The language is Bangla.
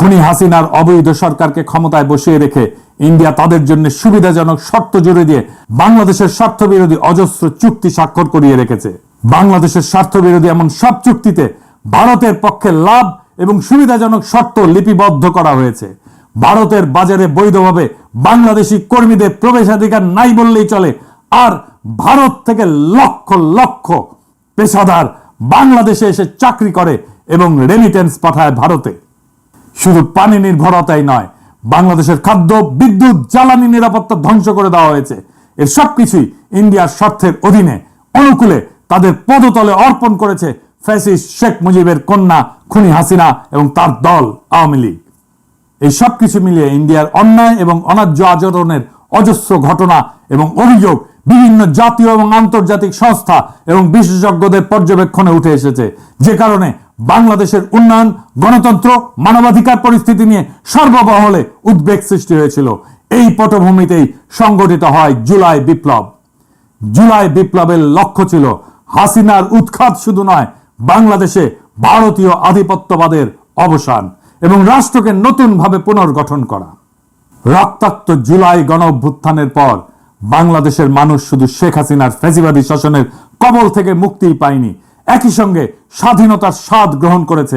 খুনি হাসিনার অবৈধ সরকারকে ক্ষমতায় বসিয়ে রেখে ইন্ডিয়া তাদের জন্য সুবিধাজনক শর্ত জুড়ে দিয়ে বাংলাদেশের স্বার্থবিরোধী অজস্র চুক্তি স্বাক্ষর করিয়ে রেখেছে। বাংলাদেশের স্বার্থবিরোধী এমন সব চুক্তিতে ভারতের পক্ষে লাভ এবং সুবিধাজনক শর্ত লিপিবদ্ধ করা হয়েছে। ভারতের বাজারে বৈধভাবে বাংলাদেশি কর্মীদের প্রবেশাধিকার নাই বললেই চলে, আর ভারত থেকে লক্ষ লক্ষ পেশাদার বাংলাদেশে এসে চাকরি করে এবং রেমিটেন্স পাঠায় ভারতে। শুধু পানি নির্ভরতাই নয়, বাংলাদেশের খাদ্য, বিদ্যুৎ, জ্বালানি নিরাপত্তা ধ্বংস করে দেওয়া হয়েছে। এর সবকিছুই ইন্ডিয়ার স্বার্থের অধীনে অনুকূলে তাদের পদতলে অর্পণ করেছে ফ্যাসিস্ট শেখ মুজিবের কন্যা খুনি হাসিনা এবং তার দল আওয়ামী লীগ। এই সবকিছু মিলিয়ে ইন্ডিয়ার অন্যায় এবং অন্যায্য আচরণের অজস্র ঘটনা এবং অভিযোগ বিভিন্ন জাতীয় এবং আন্তর্জাতিক সংস্থা এবং বিশেষজ্ঞদের পর্যবেক্ষণে উঠে এসেছে, যে কারণে বাংলাদেশের উন্নয়ন, গণতন্ত্র, মানবাধিকার পরিস্থিতি নিয়ে সর্বমহলে উদ্বেগ সৃষ্টি হয়েছিল। এই পটভূমিতেই সংগঠিত হয় জুলাই বিপ্লব। জুলাই বিপ্লবের লক্ষ্য ছিল হাসিনার উৎখাত শুধু নয়, বাংলাদেশে ভারতীয় আধিপত্যবাদের অবসান এবং রাষ্ট্রকে নতুনভাবে পুনর্গঠন করা। রক্তাক্ত জুলাই গণ অভ্যুত্থানের পর বাংলাদেশের মানুষ শুধু শেখ হাসিনার ফ্যাসিবাদী শাসনের কবল থেকে মুক্তিই পায়নি, একই সঙ্গে স্বাধীনতার স্বাদ গ্রহণ করেছে।